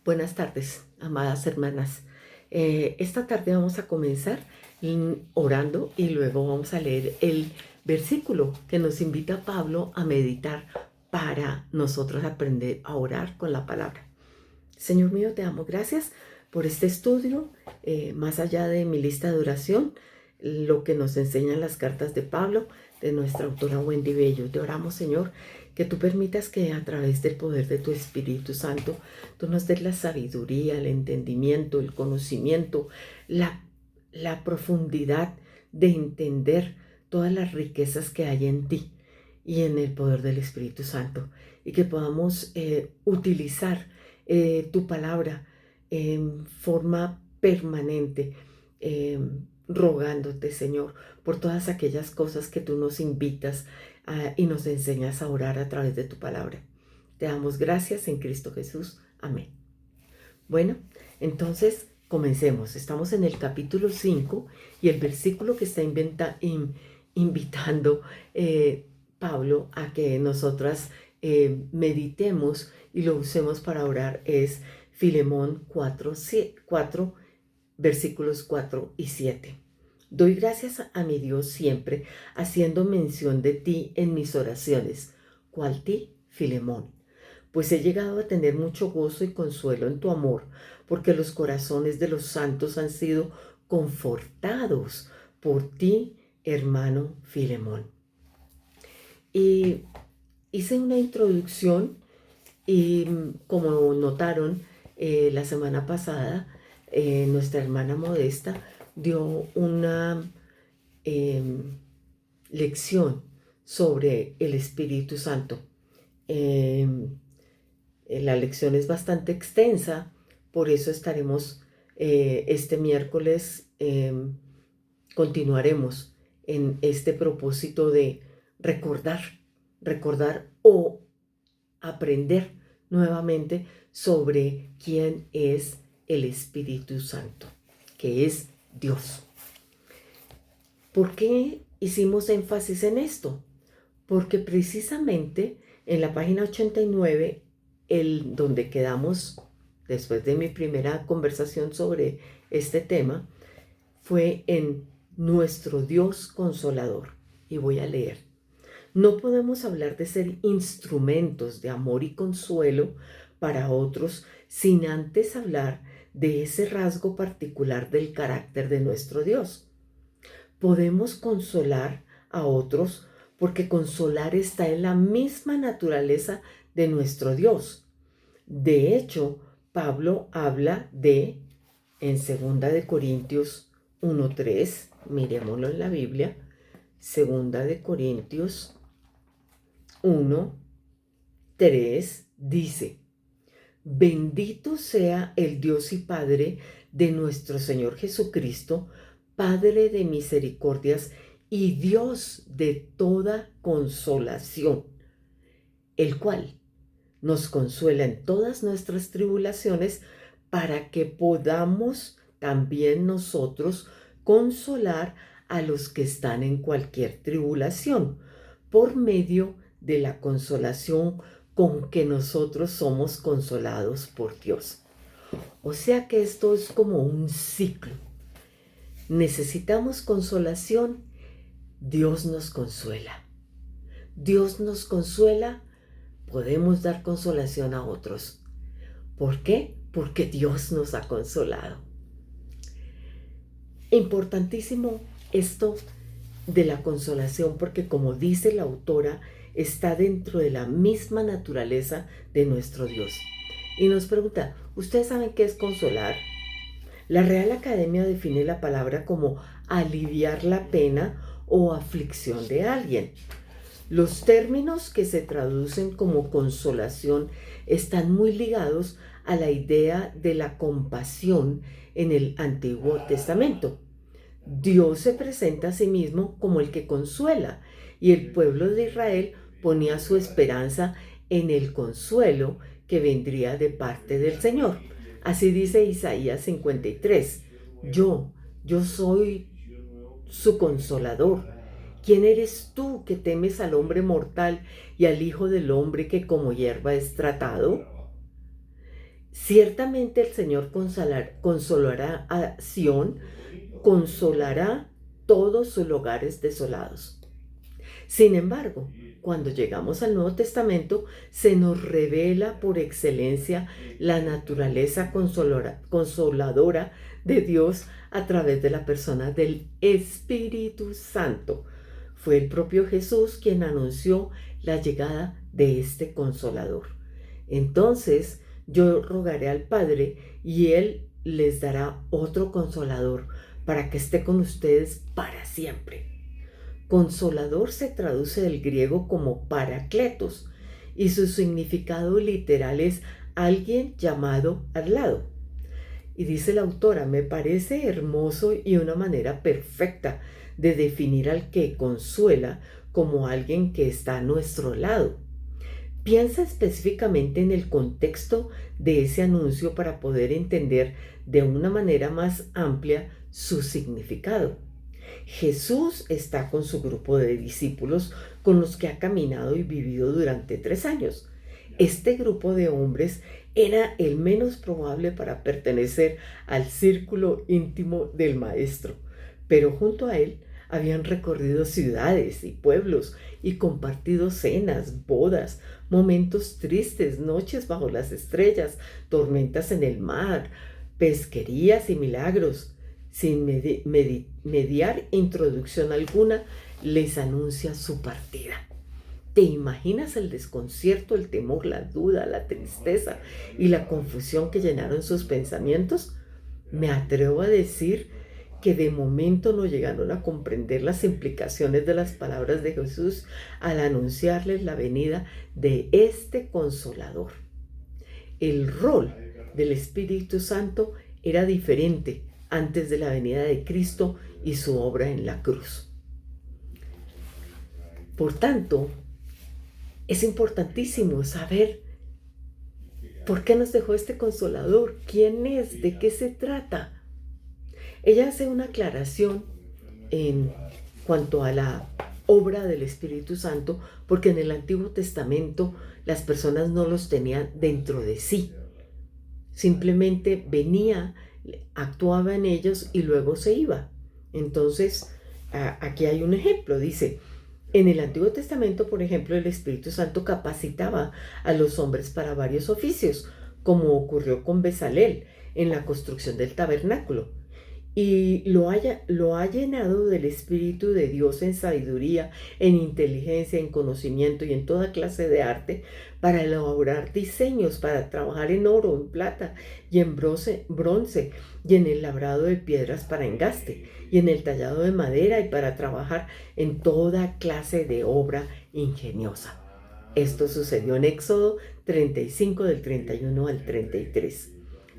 Buenas tardes, amadas hermanas. Esta tarde vamos a comenzar orando y luego vamos a leer el versículo que nos invita Pablo a meditar para nosotros aprender a orar con la palabra. Señor mío, te damos gracias por este estudio, más allá de mi lista de oración, lo que nos enseñan las cartas de Pablo, de nuestra autora Wendy Bello. Te oramos, Señor, que tú permitas que a través del poder de tu Espíritu Santo, tú nos des la sabiduría, el entendimiento, el conocimiento, la profundidad de entender todas las riquezas que hay en ti y en el poder del Espíritu Santo, y que podamos utilizar tu palabra en forma permanente, rogándote, Señor, por todas aquellas cosas que tú nos invitas y nos enseñas a orar a través de tu palabra. Te damos gracias en Cristo Jesús. Amén. Bueno, entonces comencemos. Estamos en el capítulo 5 y el versículo que está invitando Pablo a que nosotras meditemos y lo usemos para orar es Filemón 4, versículos 4 y 7. Doy gracias a mi Dios siempre, haciendo mención de ti en mis oraciones. ¿Cuál ti, Filemón? Pues he llegado a tener mucho gozo y consuelo en tu amor, porque los corazones de los santos han sido confortados por ti, hermano Filemón. Y hice una introducción y como notaron, la semana pasada nuestra hermana Modesta dio una lección sobre el Espíritu Santo. La lección es bastante extensa, por eso estaremos este miércoles, continuaremos en este propósito de recordar o aprender nuevamente sobre quién es el Espíritu Santo, que es Dios. ¿Por qué hicimos énfasis en esto? Porque precisamente en la página 89, donde quedamos después de mi primera conversación sobre este tema, fue en nuestro Dios consolador. Y voy a leer. No podemos hablar de ser instrumentos de amor y consuelo para otros sin antes hablar de ese rasgo particular del carácter de nuestro Dios. Podemos consolar a otros porque consolar está en la misma naturaleza de nuestro Dios. De hecho, Pablo habla en 2 Corintios 1:3, miremoslo en la Biblia, 2 Corintios 1:3 dice: Bendito sea el Dios y Padre de nuestro Señor Jesucristo, Padre de misericordias y Dios de toda consolación, el cual nos consuela en todas nuestras tribulaciones, para que podamos también nosotros consolar a los que están en cualquier tribulación, por medio de la consolación con que nosotros somos consolados por Dios. O sea que esto es como un ciclo. Necesitamos consolación, Dios nos consuela. Dios nos consuela, podemos dar consolación a otros. ¿Por qué? Porque Dios nos ha consolado. Importantísimo esto de la consolación, porque como dice la autora, está dentro de la misma naturaleza de nuestro Dios. Y nos pregunta, ¿ustedes saben qué es consolar? La Real Academia define la palabra como aliviar la pena o aflicción de alguien. Los términos que se traducen como consolación están muy ligados a la idea de la compasión en el Antiguo Testamento. Dios se presenta a sí mismo como el que consuela, y el pueblo de Israel ponía su esperanza en el consuelo que vendría de parte del Señor. Así dice Isaías 53, yo soy su consolador. ¿Quién eres tú que temes al hombre mortal y al Hijo del Hombre que como hierba es tratado? Ciertamente el Señor consolará a Sión, consolará todos sus lugares desolados. Sin embargo, cuando llegamos al Nuevo Testamento, se nos revela por excelencia la naturaleza consoladora de Dios a través de la persona del Espíritu Santo. Fue el propio Jesús quien anunció la llegada de este Consolador. Entonces, yo rogaré al Padre y Él les dará otro Consolador para que esté con ustedes para siempre. Consolador se traduce del griego como Paracletos y su significado literal es alguien llamado al lado. Y dice la autora, me parece hermoso y una manera perfecta de definir al que consuela como alguien que está a nuestro lado. Piensa específicamente en el contexto de ese anuncio para poder entender de una manera más amplia su significado. Jesús está con su grupo de discípulos con los que ha caminado y vivido durante 3 años. Este grupo de hombres era el menos probable para pertenecer al círculo íntimo del Maestro, pero junto a él habían recorrido ciudades y pueblos y compartido cenas, bodas, momentos tristes, noches bajo las estrellas, tormentas en el mar, pesquerías y milagros. Sin mediar introducción alguna, les anuncia su partida. ¿Te imaginas el desconcierto, el temor, la duda, la tristeza y la confusión que llenaron sus pensamientos? Me atrevo a decir que de momento no llegaron a comprender las implicaciones de las palabras de Jesús al anunciarles la venida de este Consolador. El rol del Espíritu Santo era diferente antes de la venida de Cristo y su obra en la cruz. Por tanto, es importantísimo saber por qué nos dejó este Consolador, quién es, de qué se trata. Ella hace una aclaración en cuanto a la obra del Espíritu Santo, porque en el Antiguo Testamento las personas no los tenían dentro de sí. Simplemente venía, actuaba en ellos y luego se iba. Entonces, aquí hay un ejemplo, dice, en el Antiguo Testamento, por ejemplo, el Espíritu Santo capacitaba a los hombres para varios oficios, como ocurrió con Bezalel en la construcción del tabernáculo. Y lo ha llenado del Espíritu de Dios en sabiduría, en inteligencia, en conocimiento y en toda clase de arte para elaborar diseños, para trabajar en oro, en plata y en bronce y en el labrado de piedras para engaste y en el tallado de madera y para trabajar en toda clase de obra ingeniosa. Esto sucedió en Éxodo 35 del 31 al 33.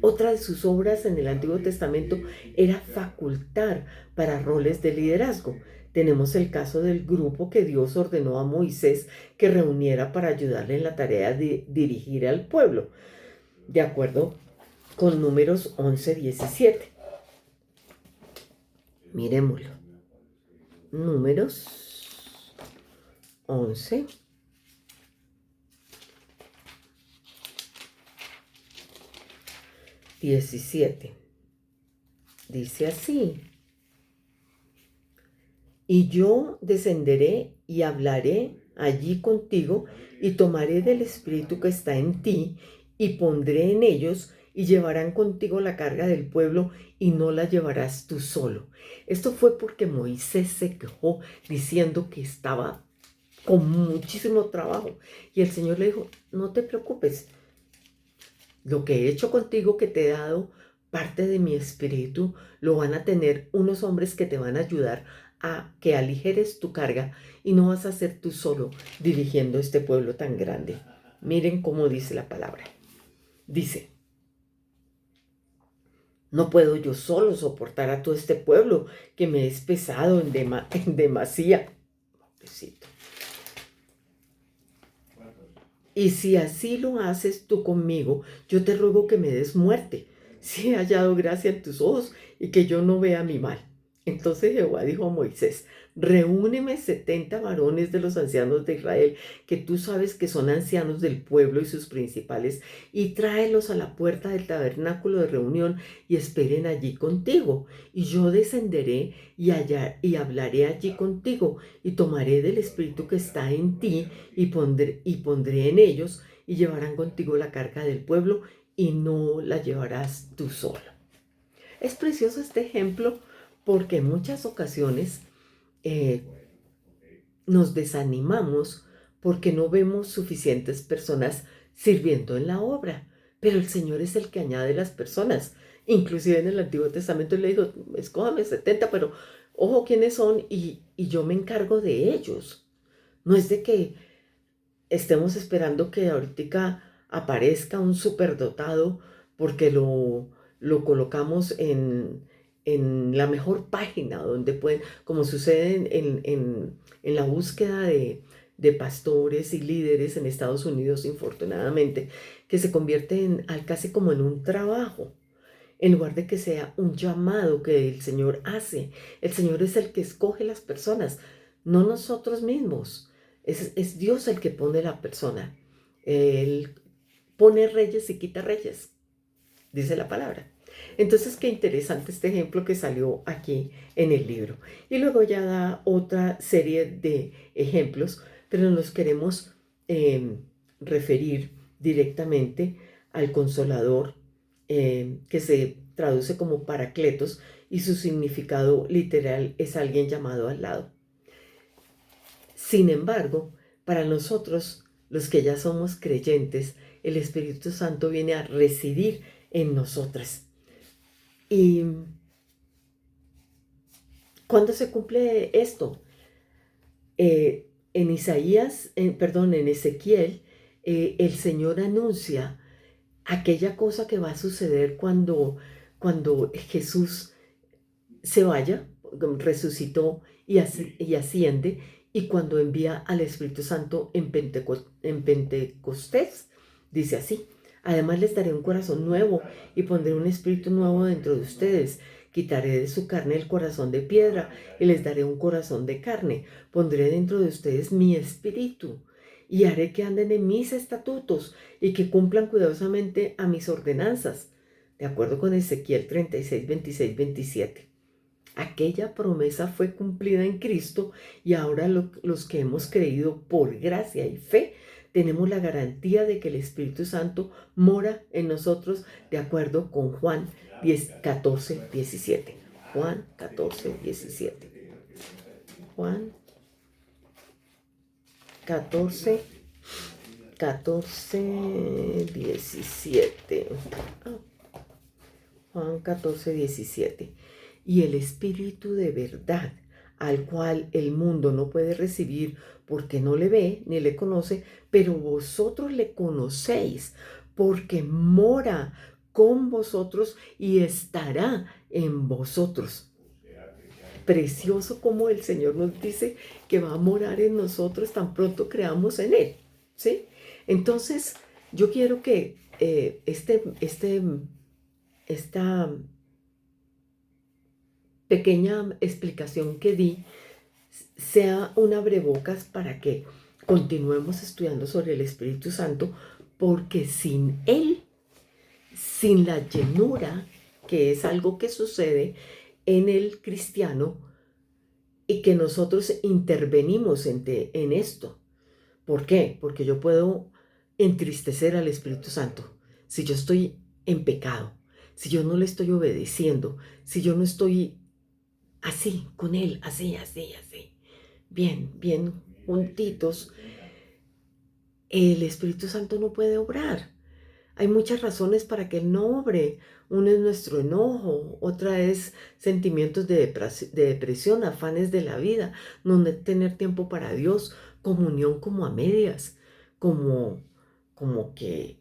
Otra de sus obras en el Antiguo Testamento era facultar para roles de liderazgo. Tenemos el caso del grupo que Dios ordenó a Moisés que reuniera para ayudarle en la tarea de dirigir al pueblo, de acuerdo con Números 11:17. Miremoslo. Números 11. Dice así: y yo descenderé y hablaré allí contigo y tomaré del espíritu que está en ti y pondré en ellos y llevarán contigo la carga del pueblo y no la llevarás tú solo. Esto fue porque Moisés se quejó diciendo que estaba con muchísimo trabajo y el Señor le dijo, no te preocupes. Lo que he hecho contigo, que te he dado parte de mi espíritu, lo van a tener unos hombres que te van a ayudar a que aligeres tu carga y no vas a ser tú solo dirigiendo este pueblo tan grande. Miren cómo dice la palabra. Dice, no puedo yo solo soportar a todo este pueblo que me es pesado en demasía. Pobrecito. Y si así lo haces tú conmigo, yo te ruego que me des muerte, si he hallado gracia en tus ojos y que yo no vea mi mal. Entonces Jehová dijo a Moisés: reúneme 70 varones de los ancianos de Israel, que tú sabes que son ancianos del pueblo y sus principales, y tráelos a la puerta del tabernáculo de reunión y esperen allí contigo. Y yo descenderé y hablaré allí contigo, y tomaré del espíritu que está en ti y pondré en ellos, y llevarán contigo la carga del pueblo, y no la llevarás tú solo. Es precioso este ejemplo porque en muchas ocasiones eh, nos desanimamos porque no vemos suficientes personas sirviendo en la obra, pero el Señor es el que añade las personas. Inclusive en el Antiguo Testamento le dijo: escójame 70, pero ojo quiénes son y yo me encargo de ellos. No es de que estemos esperando que ahorita aparezca un superdotado porque lo colocamos en la mejor página donde pueden, como sucede en la búsqueda de pastores y líderes en Estados Unidos, infortunadamente, que se convierte casi como en un trabajo, en lugar de que sea un llamado que el Señor hace. El Señor es el que escoge las personas, no nosotros mismos. Es Dios el que pone la persona. Él pone reyes y quita reyes, dice la palabra. Entonces, qué interesante este ejemplo que salió aquí en el libro. Y luego ya da otra serie de ejemplos, pero nos queremos referir directamente al Consolador, que se traduce como Paracletos, y su significado literal es alguien llamado al lado. Sin embargo, para nosotros, los que ya somos creyentes, el Espíritu Santo viene a residir en nosotras. ¿Y cuándo se cumple esto? En Ezequiel, el Señor anuncia aquella cosa que va a suceder cuando Jesús se vaya, resucitó y asciende, y cuando envía al Espíritu Santo en Pentecostés, dice así: además les daré un corazón nuevo y pondré un espíritu nuevo dentro de ustedes. Quitaré de su carne el corazón de piedra y les daré un corazón de carne. Pondré dentro de ustedes mi espíritu y haré que anden en mis estatutos y que cumplan cuidadosamente a mis ordenanzas. De acuerdo con Ezequiel 36, 26, 27. Aquella promesa fue cumplida en Cristo, y ahora los que hemos creído por gracia y fe tenemos la garantía de que el Espíritu Santo mora en nosotros, de acuerdo con Juan 14, 17. Juan 14, 17. Juan 14, 14, 17. Juan 14, 17. Y el Espíritu de verdad, al cual el mundo no puede recibir porque no le ve ni le conoce, pero vosotros le conocéis porque mora con vosotros y estará en vosotros. Precioso como el Señor nos dice que va a morar en nosotros tan pronto creamos en Él, ¿sí? Entonces, yo quiero que esta pequeña explicación que di sea un abrebocas para que continuemos estudiando sobre el Espíritu Santo, porque sin Él, sin la llenura, que es algo que sucede en el cristiano y que nosotros intervenimos en esto. ¿Por qué? Porque yo puedo entristecer al Espíritu Santo si yo estoy en pecado, si yo no le estoy obedeciendo, si yo no estoy así, con Él, así, así, así, bien, bien juntitos. El Espíritu Santo no puede obrar. Hay muchas razones para que Él no obre. Una es nuestro enojo, otra es sentimientos de depresión, afanes de la vida, no tener tiempo para Dios, comunión como a medias, como que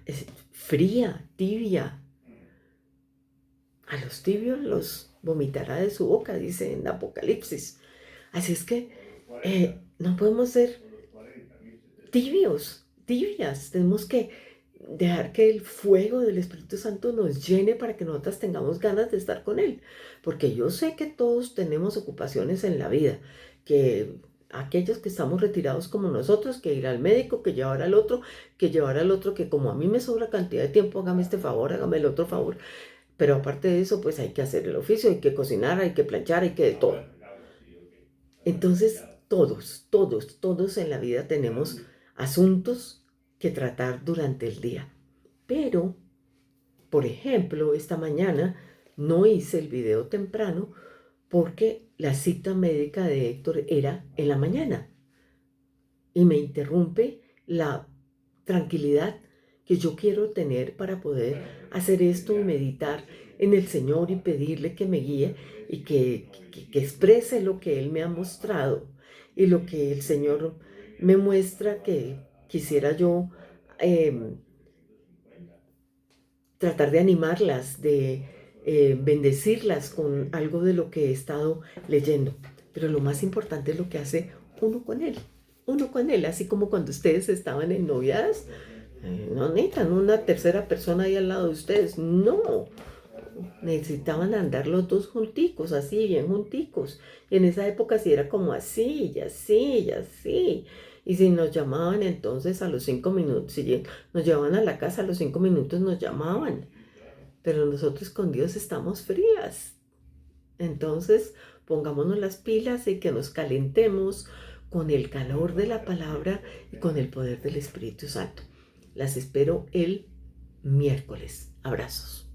es fría, tibia. A los tibios los vomitará de su boca, dice en Apocalipsis. Así es que no podemos ser tibios, tibias. Tenemos que dejar que el fuego del Espíritu Santo nos llene para que nosotras tengamos ganas de estar con Él. Porque yo sé que todos tenemos ocupaciones en la vida, que aquellos que estamos retirados como nosotros, que ir al médico, que llevar al otro, que como a mí me sobra cantidad de tiempo, hágame este favor, hágame el otro favor. Pero aparte de eso, pues hay que hacer el oficio, hay que cocinar, hay que planchar, hay que de todo. Entonces, todos en la vida tenemos asuntos que tratar durante el día. Pero, por ejemplo, esta mañana no hice el video temprano porque la cita médica de Héctor era en la mañana y me interrumpe la tranquilidad que yo quiero tener para poder hacer esto y meditar en el Señor y pedirle que me guíe y que exprese lo que Él me ha mostrado y lo que el Señor me muestra que quisiera yo eh, tratar de animarlas, de bendecirlas con algo de lo que he estado leyendo. Pero lo más importante es lo que hace uno con Él, así como cuando ustedes estaban en noviadas. No necesitan una tercera persona ahí al lado de ustedes, no. Necesitaban andar los dos junticos, así, bien junticos. Y en esa época sí era como así, y así, y así. Y si nos llamaban entonces a los 5 minutos, si nos llevaban a la casa a los 5 minutos nos llamaban. Pero nosotros con Dios estamos frías. Entonces pongámonos las pilas y que nos calentemos con el calor de la palabra y con el poder del Espíritu Santo. Las espero el miércoles. Abrazos.